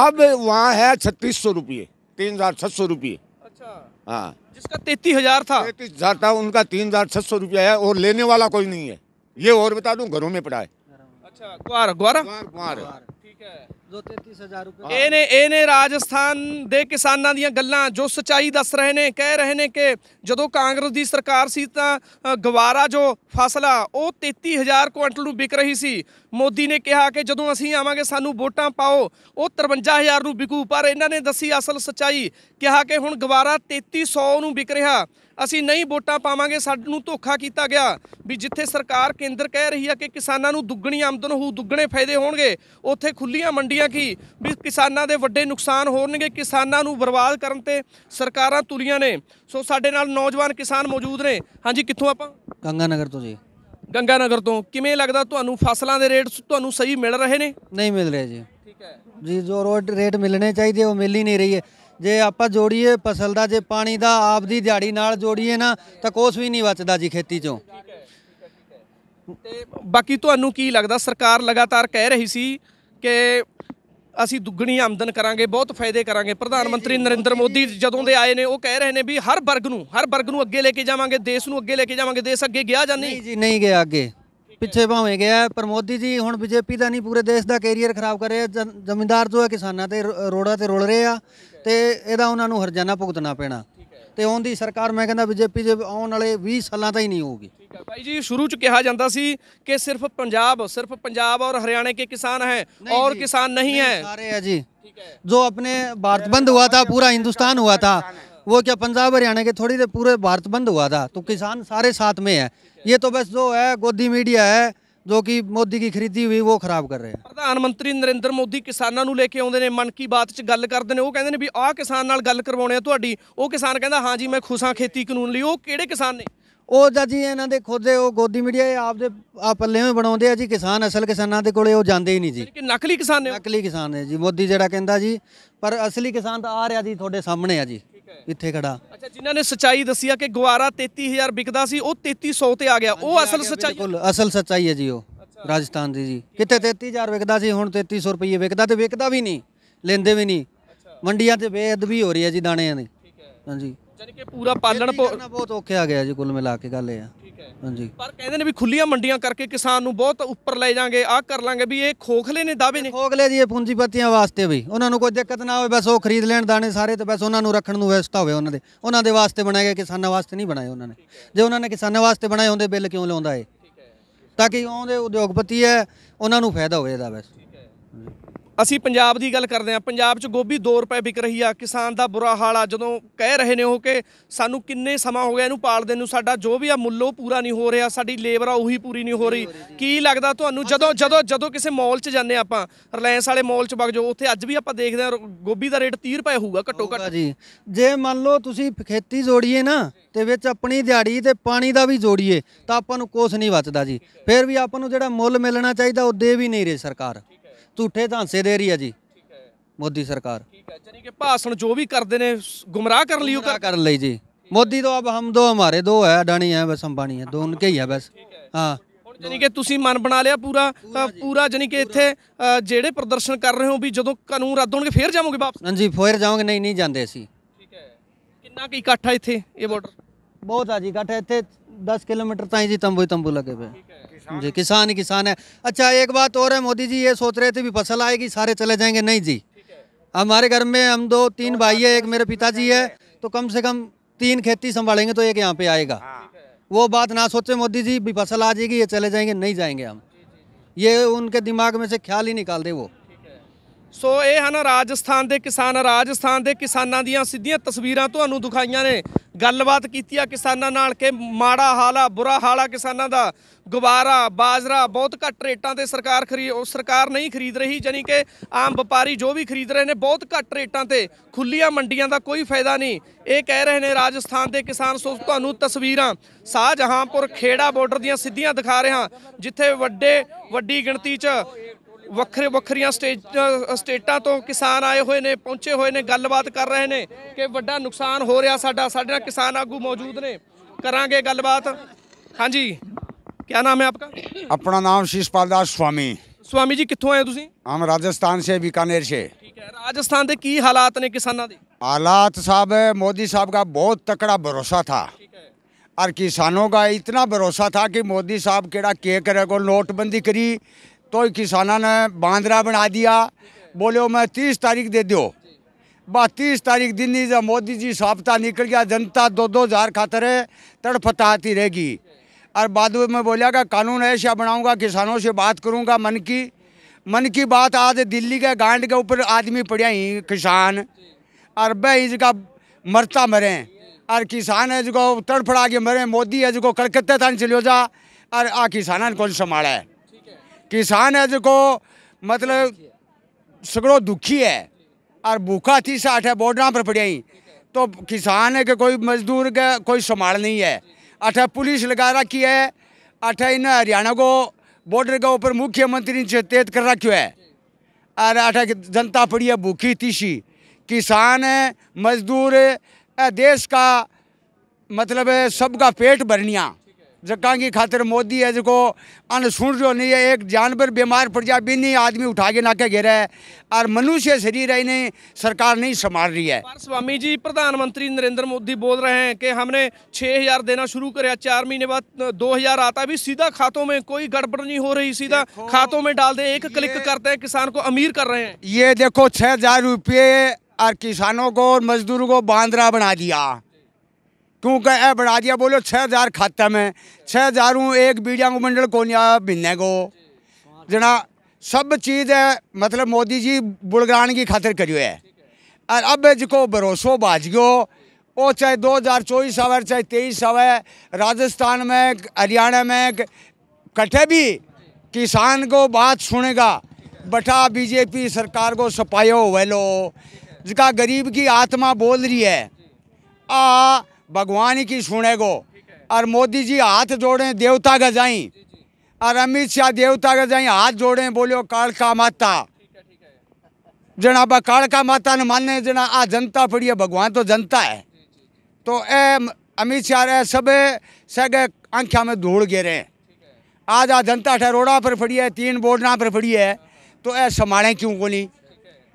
E: अब वहाँ है 3600 रुपये, 3,600 रुपये।
C: अच्छा,
E: हाँ,
C: जिसका 33,000 था,
E: 33,000 था, उनका 3,600 रुपया है, और लेने वाला कोई नहीं है। ये और बता दूं, घरों में पड़ा है।
C: अच्छा, ग्वारा ठीक है,
A: जो 33,000 रुपये
C: ਇਹਨੇ ਰਾਜਸਥਾਨ ਦੇ ਕਿਸਾਨਾਂ ਦੀਆਂ ਗੱਲਾਂ ਜੋ ਸਚਾਈ ਦੱਸ ਰਹੇ ਨੇ, ਕਹਿ ਰਹੇ ਨੇ ਕਿ ਜਦੋਂ ਕਾਂਗਰਸ ਦੀ ਸਰਕਾਰ ਸੀ ਤਾਂ ਗਵਾਰਾ ਜੋ ਫਸਲ ਆ ਉਹ 33,000 ਕੁਇੰਟਲ ਨੂੰ ਵਿਕ ਰਹੀ ਸੀ। ਮੋਦੀ ਨੇ ਕਿਹਾ ਕਿ ਜਦੋਂ ਅਸੀਂ ਆਵਾਂਗੇ ਸਾਨੂੰ ਵੋਟਾਂ ਪਾਓ, ਉਹ 53,000 ਨੂੰ ਵਿਕੂ। ਪਰ ਇਹਨਾਂ ਨੇ ਦੱਸੀ ਅਸਲ ਸਚਾਈ, ਕਿਹਾ ਕਿ ਹੁਣ ਗਵਾਰਾ 3300 ਨੂੰ ਵਿਕ ਰਿਹਾ, ਅਸੀਂ ਨਹੀਂ ਵੋਟਾਂ ਪਾਵਾਂਗੇ, ਸਾਨੂੰ ਧੋਖਾ ਕੀਤਾ ਗਿਆ। ਵੀ ਜਿੱਥੇ ਸਰਕਾਰ ਕੇਂਦਰ ਕਹਿ ਰਹੀ ਆ ਕਿ ਕਿਸਾਨਾਂ ਨੂੰ ਦੁੱਗਣੀ ਆਮਦਨ ਹੋਊ, ਦੁੱਗਣੇ ਫਾਇਦੇ ਹੋਣਗੇ, ਉੱਥੇ ਖੁੱਲੀਆਂ ਮੰਡੀਆਂ ਕੀ ਵੀ ਕਿਸਾਨਾਂ ਦੇ ਵੱਡੇ ਨੁਕਸਾਨ ਹੋਣਗੇ, ਕਿਸਾਨਾਂ ਨੂੰ ਬਰਬਾਦ ਕਰਨ ਤੇ ਸਰਕਾਰਾਂ ਤੁਲੀਆਂ ਨੇ। ਸੋ ਸਾਡੇ ਨਾਲ ਨੌਜਵਾਨ ਕਿਸਾਨ ਮੌਜੂਦ ਨੇ। ਹਾਂਜੀ, ਕਿੱਥੋਂ ਆਪਾਂ?
A: गंगानगर तो जी
C: ਗੰਗਾਨਗਰ ਤੋਂ। ਕਿਵੇਂ ਲੱਗਦਾ ਤੁਹਾਨੂੰ ਫਸਲਾਂ ਦੇ ਰੇਟ ਤੁਹਾਨੂੰ ਸਹੀ ਮਿਲ ਰਹੇ ਨੇ?
A: नहीं मिल रहे जी
C: ਠੀਕ ਹੈ,
A: जी जो रोड रेट मिलने चाहिए वो मिल ही नहीं रही है। जे ਆਪਾਂ ਜੋੜੀਏ ਫਸਲ ਦਾ, ਜੇ ਪਾਣੀ ਦਾ ਆਪਦੀ ਦਿਹਾੜੀ ਨਾਲ ਜੋੜੀਏ ਨਾ ਤਾਂ ਕੁਛ ਵੀ ਨਹੀਂ ਬਚਦਾ ਜੀ ਖੇਤੀ ਚੋਂ।
C: ਤੇ ਬਾਕੀ ਤੁਹਾਨੂੰ ਕੀ ਲੱਗਦਾ, ਸਰਕਾਰ ਲਗਾਤਾਰ ਕਹਿ ਰਹੀ ਸੀ ਕਿ ਅਸੀਂ ਦੁੱਗਣੀ ਆਮਦਨ ਕਰਾਂਗੇ, ਬਹੁਤ ਫਾਇਦੇ ਕਰਾਂਗੇ। ਪ੍ਰਧਾਨ ਮੰਤਰੀ ਨਰਿੰਦਰ ਮੋਦੀ ਜਦੋਂ ਦੇ ਆਏ ਨੇ ਉਹ ਕਹਿ ਰਹੇ ਨੇ ਵੀ ਹਰ ਵਰਗ ਨੂੰ ਅੱਗੇ ਲੈ ਕੇ ਜਾਵਾਂਗੇ, ਦੇਸ਼ ਨੂੰ ਅੱਗੇ ਲੈ ਕੇ ਜਾਵਾਂਗੇ। ਦੇਸ਼ ਅੱਗੇ ਗਿਆ ਜਾਂ ਨਹੀਂ?
A: ਨਹੀਂ ਜੀ, ਨਹੀਂ ਗਿਆ ਅੱਗੇ, ਪਿੱਛੇ ਭਾਵੇਂ ਗਿਆ। ਪਰ ਮੋਦੀ ਜੀ ਹੁਣ ਬੀਜੇਪੀ ਦਾ ਨਹੀਂ, ਪੂਰੇ ਦੇਸ਼ ਦਾ ਕੈਰੀਅਰ ਖਰਾਬ ਕਰ ਰਹੇ ਆ। ਜ਼ਮੀਂਦਾਰ ਜੋ ਹੈ ਕਿਸਾਨਾਂ ਤੇ ਰੋਡਾਂ ਤੇ ਰੁਲ ਰਹੇ ਆ, ਤੇ ਇਹਦਾ ਉਹਨਾਂ ਨੂੰ ਹਰਜਾਨਾ ਭੁਗਤਣਾ ਪੈਣਾ। ਤੇ ਉਹਦੀ ਸਰਕਾਰ, ਮੈਂ ਕਹਿੰਦਾ ਬੀਜੇਪੀ ਦੇ ਆਉਣ ਵਾਲੇ 20 ਸਾਲਾਂ ਤਾਂ ਹੀ ਨਹੀਂ ਹੋਊਗੀ।
C: ਠੀਕ ਹੈ ਭਾਈ ਜੀ, शुरू ਚ ਕਿਹਾ ਜਾਂਦਾ ਸੀ ਕਿ ਸਿਰਫ पंजाब और हरियाणा के किसान हैं और किसान नहीं है।
A: सारे है जी, जो अपने भारत बंद हुआ था, पूरा हिंदुस्तान हुआ था, वो क्या पंजाब हरियाणा के थोड़ी देर पूरे भारत बंद हुआ था, तो किसान सारे साथ में है। ये तो बस जो है गोदी मीडिया है जो कि मोदी की खरीदी हुई वो खराब कर रहे हैं।
C: ਪ੍ਰਧਾਨ ਮੰਤਰੀ ਨਰਿੰਦਰ ਮੋਦੀ ਕਿਸਾਨਾਂ ਨੂੰ ਲੈ ਕੇ ਆਉਂਦੇ ਨੇ, ਮਨ ਕੀ ਬਾਤ 'ਚ ਗੱਲ ਕਰਦੇ ਨੇ, ਉਹ ਕਹਿੰਦੇ ਨੇ ਵੀ ਆਹ ਕਿਸਾਨ ਨਾਲ ਗੱਲ ਕਰਵਾਉਣੇ ਆ ਤੁਹਾਡੀ। ਉਹ ਕਿਸਾਨ ਕਹਿੰਦਾ ਹਾਂ ਜੀ ਮੈਂ ਖੁਸ਼ ਹਾਂ ਖੇਤੀ ਕਾਨੂੰਨ ਲਈ। ਉਹ ਕਿਹੜੇ ਕਿਸਾਨ ਨੇ?
A: ਉਹ ਜਾਂ ਜੀ ਇਹਨਾਂ ਦੇ ਖੁਦ ਦੇ ਉਹ ਗੋਦੀ ਮੀਡੀਆ ਆਪਦੇ ਪੱਲੇ ਹੀ ਬਣਾਉਂਦੇ ਆ ਜੀ। ਕਿਸਾਨ ਅਸਲ ਕਿਸਾਨਾਂ ਦੇ ਕੋਲੇ ਉਹ ਜਾਂਦੇ ਹੀ ਨਹੀਂ ਜੀ,
C: ਕਿ ਨਕਲੀ ਕਿਸਾਨ ਨੇ?
A: ਨਕਲੀ ਕਿਸਾਨ ਨੇ ਜੀ। ਮੋਦੀ ਜਿਹੜਾ ਕਹਿੰਦਾ ਜੀ, ਪਰ ਅਸਲੀ ਕਿਸਾਨ ਤਾਂ ਆ ਰਿਹਾ ਜੀ, ਤੁਹਾਡੇ ਸਾਹਮਣੇ ਆ ਜੀ, ਇੱਥੇ ਖੜਾ।
C: ਅੱਛਾ, ਜਿਨ੍ਹਾਂ ਨੇ ਸੱਚਾਈ ਦੱਸੀ ਆ ਕਿ ਗਵਾਰਾ 33,000 ਵਿਕਦਾ ਸੀ, ਉਹ 3300 ਤੇ ਆ ਗਿਆ, ਉਹ ਅਸਲ ਸੱਚਾਈ?
A: ਬਿਲਕੁਲ ਅਸਲ ਸੱਚਾਈ ਹੈ ਜੀ। ਉਹ ਰਾਜਸਥਾਨ ਦੀ ਜੀ, ਕਿਤੇ 33,000 ਵਿਕਦਾ ਸੀ, ਹੁਣ 3300 ਰੁਪਏ ਵਿਕਦਾ। ਤੇ ਵਿਕਦਾ ਵੀ ਨਹੀਂ, ਲੈਂਦੇ ਵੀ ਨਹੀਂ। ਮੰਡੀਆਂ ਤੇ ਬੇਅਦਬੀ ਹੋ ਰਹੀ ਹੈ ਜੀ ਦਾਣਿਆਂ ਦੀ। ਹਾਂਜੀ,
C: ਯਾਨੀ ਕਿ ਪੂਰਾ ਪਾਲਣ
A: ਕਰਨਾ ਬਹੁਤ ਔਖਾ ਆ ਗਿਆ ਜੀ, ਕੁੱਲ ਮਿਲਾ ਕੇ ਗੱਲ ਇਹ ਆ। ਹਾਂਜੀ,
C: ਪਰ ਕਹਿੰਦੇ ਨੇ ਵੀ ਖੁੱਲੀਆਂ ਮੰਡੀਆਂ ਕਰਕੇ ਕਿਸਾਨ ਨੂੰ ਬਹੁਤ ਉੱਪਰ ਲੈ ਜਾਾਂਗੇ, ਆਹ ਕਰ ਲਾਂਗੇ। ਵੀ ਇਹ ਖੋਖਲੇ ਨੇ ਦਾਅਵੇ ਨੇ?
A: ਖੋਖਲੇ ਜੀ, ਇਹ ਪੂੰਜੀਪਤੀਆਂ ਵਾਸਤੇ ਵੀ। ਉਹਨਾਂ ਨੂੰ ਕੋਈ ਦਿੱਕਤ ਨਾ ਹੋਵੇ, ਬਸ ਉਹ ਖਰੀਦ ਲੈਣ ਦਾਣੇ ਸਾਰੇ, ਤੇ ਬਸ ਉਹਨਾਂ ਨੂੰ ਰੱਖਣ ਨੂੰ ਵਿਵਸਥਾ ਹੋਵੇ ਉਹਨਾਂ ਦੇ ਵਾਸਤੇ ਬਣਾਏ ਗਏ। ਕਿਸਾਨਾਂ ਵਾਸਤੇ ਨਹੀਂ ਬਣਾਏ ਉਹਨਾਂ ਨੇ। ਜੇ ਉਹਨਾਂ ਨੇ ਕਿਸਾਨਾਂ ਵਾਸਤੇ ਬਣਾਏ ਹੁੰਦੇ, ਬਿੱਲ ਕਿਉਂ ਲਾਉਂਦਾ ਇਹ? ਤਾਂ ਕਿ ਉਹਦੇ ਉਦਯੋਗਪਤੀ ਹੈ ਉਹਨਾਂ ਨੂੰ ਫਾਇਦਾ ਹੋਵੇ ਇਹਦਾ। ਬਸ
C: ਅਸੀਂ ਪੰਜਾਬ ਦੀ ਗੱਲ ਕਰਦੇ ਹਾਂ। ਪੰਜਾਬ 'ਚ ਗੋਭੀ 2 ਰੁਪਏ ਵਿਕ ਰਹੀ ਆ। ਕਿਸਾਨ ਦਾ ਬੁਰਾ ਹਾਲ ਆ। ਜਦੋਂ ਕਹਿ ਰਹੇ ਨੇ ਉਹ ਕਿ ਸਾਨੂੰ ਕਿੰਨੇ ਸਮਾਂ ਹੋ ਗਿਆ ਇਹਨੂੰ ਪਾਲਦੇ ਨੂੰ, ਸਾਡਾ ਜੋ ਵੀ ਆ ਮੁੱਲ ਉਹ ਪੂਰਾ ਨਹੀਂ ਹੋ ਰਿਹਾ, ਸਾਡੀ ਲੇਬਰ ਆ ਉਹੀ ਪੂਰੀ ਨਹੀਂ ਹੋ ਰਹੀ। ਕੀ ਲੱਗਦਾ ਤੁਹਾਨੂੰ ਜਦੋਂ ਕਿਸੇ ਮਾਲ 'ਚ ਜਾਂਦੇ ਆਪਾਂ, ਰਿਲਾਇੰਸ ਵਾਲੇ ਮਾਲ 'ਚ ਵਗ ਜਾਓ, ਉੱਥੇ ਅੱਜ ਵੀ ਆਪਾਂ ਦੇਖਦੇ ਹਾਂ ਗੋਭੀ ਦਾ ਰੇਟ 30 ਰੁਪਏ ਹੋਊਗਾ ਘੱਟੋ ਘੱਟ
A: ਜੀ। ਜੇ ਮੰਨ ਲਓ ਤੁਸੀਂ ਖੇਤੀ ਜੋੜੀਏ ਨਾ, ਤੇ ਵਿੱਚ ਆਪਣੀ ਦਿਹਾੜੀ ਤੇ ਪਾਣੀ ਦਾ ਵੀ ਜੋੜੀਏ, ਤਾਂ ਆਪਾਂ ਨੂੰ ਕੁਛ ਨਹੀਂ ਬਚਦਾ ਜੀ। ਫਿਰ ਵੀ ਆਪਾਂ ਨੂੰ ਜਿਹੜਾ ਮੁੱਲ ਮਿਲਣਾ ਚਾਹੀਦਾ ਉਹ ਦੇ ਵੀ ਨਹੀਂ ਰਹੀ ਸਰਕਾਰ। ਝੂਠੇ ਝਾਂਸੇ ਦੇ ਰਹੀ ਹੈ ਜੀ ਮੋਦੀ ਸਰਕਾਰ।
C: ਠੀਕ ਹੈ, ਯਾਨੀ ਕਿ ਭਾਸ਼ਣ ਜੋ ਵੀ ਕਰਦੇ ਨੇ ਗੁੰਮਰਾਹ ਕਰਨ ਲਈ
A: कर ली जी। मोदी तो अब हम दो, हमारे दो है, अडानी है बस, अंबानी है, दो उनके ही है बस। हाँ,
C: ਜਾਨੀ ਕਿ ਤੁਸੀਂ ਮਨ ਬਣਾ ਲਿਆ ਪੂਰਾ ਜਾਨੀ ਕਿ ਇੱਥੇ ਜਿਹੜੇ ਪ੍ਰਦਰਸ਼ਨ ਕਰ ਰਹੇ ਹੋ ਵੀ ਜਦੋਂ ਕਾਨੂੰਨ ਰੱਦ ਹੋਣਗੇ ਫੇਰ ਜਾਵੋਗੇ ਵਾਪਸ?
A: हाँ जी, फिर जाओगे? नहीं जाते असी।
C: ਠੀਕ ਹੈ, ਕਿੰਨਾ ਕੀ ਇਕੱਠ ਆ ਇੱਥੇ ਇਹ ਬਾਰਡਰ?
A: बहुत है जी इकट्ठे, इतने 10 किलोमीटर ताई जी तंबू ही तंबू लगे हुए जी। किसान ही किसान है। अच्छा, एक बात और है, मोदी जी ये सोच रहे थे भी फसल आएगी सारे चले जाएंगे। नहीं जी, हमारे घर में हम 2-3 भाई है, एक मेरे पिताजी है, तो कम से कम 3 खेती संभालेंगे तो एक यहाँ पे आएगा। वो बात ना सोचे मोदी जी भी फसल आ जाएगी ये चले जाएंगे, नहीं जाएंगे हम। ये उनके दिमाग में से ख्याल ही निकाल दे वो।
C: ਸੋ ਇਹ ਹਨ ਰਾਜਸਥਾਨ ਦੇ ਕਿਸਾਨ। ਰਾਜਸਥਾਨ ਦੇ ਕਿਸਾਨਾਂ ਦੀਆਂ ਸਿੱਧੀਆਂ ਤਸਵੀਰਾਂ ਤੁਹਾਨੂੰ ਦਿਖਾਈਆਂ ਨੇ। ਗੱਲਬਾਤ ਕੀਤੀ ਆ ਕਿਸਾਨਾਂ ਨਾਲ ਕਿ ਮਾੜਾ ਹਾਲ ਆ, ਬੁਰਾ ਹਾਲ ਆ ਕਿਸਾਨਾਂ ਦਾ। ਗੁਬਾਰਾ, ਬਾਜਰਾ ਬਹੁਤ ਘੱਟ ਰੇਟਾਂ ਤੇ ਸਰਕਾਰ ਨਹੀਂ ਖਰੀਦ ਰਹੀ, ਜਾਨੀ ਕਿ ਆਮ ਵਪਾਰੀ ਜੋ ਵੀ ਖਰੀਦ ਰਹੇ ਨੇ ਬਹੁਤ ਘੱਟ ਰੇਟਾਂ ਤੇ, ਖੁੱਲੀਆਂ ਮੰਡੀਆਂ ਦਾ ਕੋਈ ਫਾਇਦਾ ਨਹੀਂ, ਇਹ ਕਹਿ ਰਹੇ ਨੇ ਰਾਜਸਥਾਨ ਦੇ ਕਿਸਾਨ। ਸੋ ਤੁਹਾਨੂੰ ਤਸਵੀਰਾਂ ਸ਼ਾਹਜਹਾਂਪੁਰ ਖੇੜਾ ਬਾਰਡਰ ਦੀਆਂ ਸਿੱਧੀਆਂ ਦਿਖਾ ਰਿਹਾ, ਜਿੱਥੇ ਵੱਡੀ ਗਿਣਤੀ 'ਚ ਵੱਖਰੀਆਂ ਸਟੇਟਾਂ ਤੋਂ ਕਿਸਾਨ ਆਏ ਹੋਏ ਨੇ, ਪਹੁੰਚੇ ਹੋਏ ਨੇ, ਗੱਲਬਾਤ ਕਰ ਰਹੇ ਨੇ ਕਿ ਵੱਡਾ ਨੁਕਸਾਨ ਹੋ ਰਿਹਾ ਸਾਡਾ। ਸਾਡੇ ਨਾਲ किसान आगू मौजूद ने, करांगे गलबात। हाँ जी, क्या नाम है आपका?
H: अपना नाम शीशपाल दास स्वामी।
C: स्वामी जी कित्थों आए तुसीं?
H: हम राजस्थान से, बीकानेर से।
C: ठीक है, राजस्थान के की हालात ने किसानां दे?
H: हालात साहब, मोदी साहब का बहुत तकड़ा भरोसा था और किसानों का इतना भरोसा था कि मोदी साहब केड़ा के करेगा। नोटबंदी करी तो किसानों ने बांद्रा बना दिया, बोले मैं 30 तारीख दे दो। 30 तारीख दिन ही जब मोदी जी साफ्ता निकल गया, जनता 2-2 हज़ार खातर तड़फताती रहेगी। और बाद में बोलिया का कानून ऐसा बनाऊंगा, किसानों से बात करूंगा मन की बात। आज दिल्ली के गांड के ऊपर आदमी पड़िया ही किसान, और वह इसका मरता मरे, और किसान है जो तड़फड़ा के मरे। मोदी है जो कलकत्ते तक चलो जा, और आ किसान कौन संभाला है? किसान है जो मतलब सगड़ो दुखी है और भूखा थी साठ है, बॉर्डर पर पड़े ही। तो किसान है कि कोई मजदूर का कोई संभाल नहीं है। अठा पुलिस लगा रखी है, अठा इन हरियाणा को बॉर्डर के ऊपर मुख्यमंत्री ने चेत कर रखी है, और अठा जनता पड़ी है भूखी तीसी। किसान है, मजदूर है, देश का मतलब सबका पेट भरनिया जगह की खातिर मोदी है जो अन सुन रहे नहीं है। एक जानवर बीमार पड़ जाए भी नहीं, आदमी उठा के नाके गिरा है, और मनुष्य शरीर है नहीं, सरकार नहीं संभाल रही है।
C: पर स्वामी जी, प्रधानमंत्री नरेंद्र मोदी बोल रहे हैं कि हमने 6,000 देना शुरू किया, 4 महीने बाद 2,000 आता भी सीधा खातों में, कोई गड़बड़ नहीं हो रही, सीधा खातों में डाल दे, एक क्लिक करते हैं, किसान को अमीर कर रहे हैं।
H: ये देखो 6,000 रुपये और किसानों को और मजदूरों को बांद्रा बना दिया। क्योंकि ए बढ़ा दिया, बोलो 6,000 खाता में 6,000 एक बीडिया को मंडल को नहीं भिन्ने को जना सब चीज़ है। मतलब मोदी जी बुड़गान की खातिर करियो है, और अब जिको भरोसो बाज गयो, वो चाहे 2024 आवे चाहे 23 आवे, राजस्थान में हरियाणा में कटे भी किसान को बात सुनेगा। बटा बीजेपी सरकार को सपायो हुए लो, जिसका गरीब की आत्मा बोल रही है, आ भगवान की सुनेगो। और मोदी जी हाथ जोड़े देवता का जाई, और अमित शाह देवता का जाई हाथ जोड़े, बोलो कालका माता जना बा कालका माता ने मानने जना आ जनता पड़ी है, भगवान तो जनता है। तो ए अमित शाह सब सगे आंखा में धूल गिरे। आज आ जनता रोड़ा पर पड़ी है, 3 बोर्डा पर पड़ी है, तो ए संभाले क्यों को नहीं?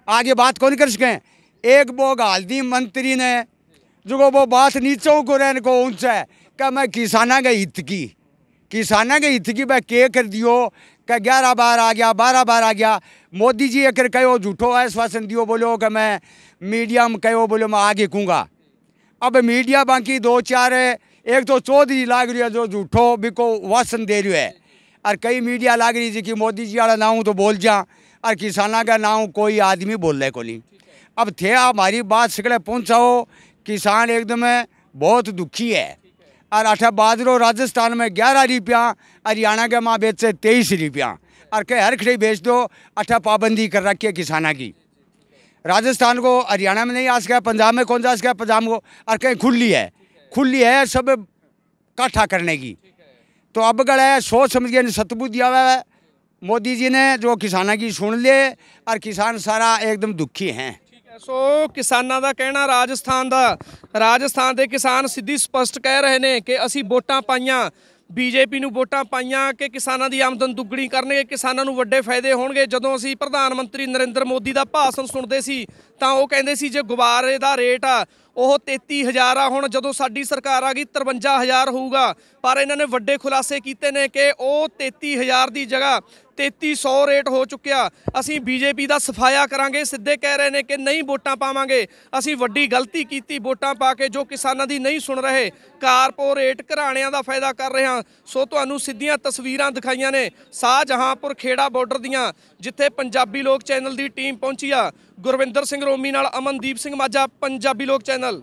H: आगे बात कौन कर सकें? एक बोग हल्दी मंत्री ने जो वो बात नीचों को रहने को ऊंचा है कि मैं किसाना के हित की वह के कर दियो कि 11 बार आ गया, 12 बार आ गया। मोदी जी एक कहो झूठो आश्वासन दियो, बोलो कि मैं मीडिया में कहो, बोलो मैं आगे कहूँगा। अब मीडिया बाकी 2-4 है, एक तो चौधरी लाग रही है जो झूठो बिको वासन दे रही है, और कई मीडिया लाग रही है कि मोदी जी वाला नाम तो बोल जा, और किसाना का नाम कोई आदमी बोल रहे को नहीं। अब थे हमारी बात सगड़े पहुँचाओ। किसान एकदम बहुत दुखी है, और अठा बाजरो राजस्थान में 11 रुपया, हरियाणा के माँ बेचे 23 रुपया, और कहीं हर खड़ी बेच दो। अठा पाबंदी कर रखी है किसाना की। राजस्थान को हरियाणा में नहीं आ सका, पंजाब में कौन जा सका, पंजाब को, और कहीं खुली है सब इकट्ठा करने की। तो अब गड़ा सोच समझ के सतबुद्ध दिया हुआ है मोदी जी ने, जो किसाना की सुन ले, और किसान सारा एकदम दुखी हैं।
C: सो किसानां दा कहना, राजस्थान के किसान सीधी स्पष्ट कह रहे हैं कि असी वोटां पाईयां, बीजेपी नूं वोटां पाईयां कि किसानां दी आमदन दुगणी करनगे, किसानां नूं वड्डे फायदे होणगे। जदों असी प्रधानमंत्री नरेंद्र मोदी दा भाषण सुणदे सी तां ओह कहंदे सी जे गुबारे दा रेट आ ਉਹ 33,000 ਆ, ਹੁਣ ਜਦੋਂ ਸਾਡੀ ਸਰਕਾਰ ਆ ਗਈ 53,000 ਹੋਊਗਾ। ਪਰ ਇਹਨਾਂ ਨੇ ਵੱਡੇ ਖੁਲਾਸੇ ਕੀਤੇ ਨੇ ਕਿ ਉਹ 33,000 ਦੀ ਜਗ੍ਹਾ 3300 ਰੇਟ ਹੋ ਚੁੱਕਿਆ। ਅਸੀਂ ਬੀਜੇਪੀ ਦਾ ਸਫਾਇਆ ਕਰਾਂਗੇ, ਸਿੱਧੇ ਕਹਿ ਰਹੇ ਨੇ ਕਿ ਨਹੀਂ ਵੋਟਾਂ ਪਾਵਾਂਗੇ, ਅਸੀਂ ਵੱਡੀ ਗਲਤੀ ਕੀਤੀ ਵੋਟਾਂ ਪਾ ਕੇ, ਜੋ ਕਿਸਾਨਾਂ ਦੀ ਨਹੀਂ ਸੁਣ ਰਹੇ, ਕਾਰਪੋਰੇਟ ਘਰਾਣਿਆਂ ਦਾ ਫਾਇਦਾ ਕਰ ਰਹੇ ਹਾਂ। ਸੋ ਤੁਹਾਨੂੰ ਸਿੱਧੀਆਂ ਤਸਵੀਰਾਂ ਦਿਖਾਈਆਂ ਨੇ ਸ਼ਾਹਜਹਾਂਪੁਰ ਖੇੜਾ ਬਾਰਡਰ ਦੀਆਂ, ਜਿੱਥੇ ਪੰਜਾਬੀ ਲੋਕ ਚੈਨਲ ਦੀ ਟੀਮ ਪਹੁੰਚੀ ਆ। ਗੁਰਵਿੰਦਰ ਸਿੰਘ ਰੋਮੀ ਨਾਲ ਅਮਨਦੀਪ ਸਿੰਘ ਮਾਝਾ, ਪੰਜਾਬੀ ਲੋਕ ਚੈਨਲ।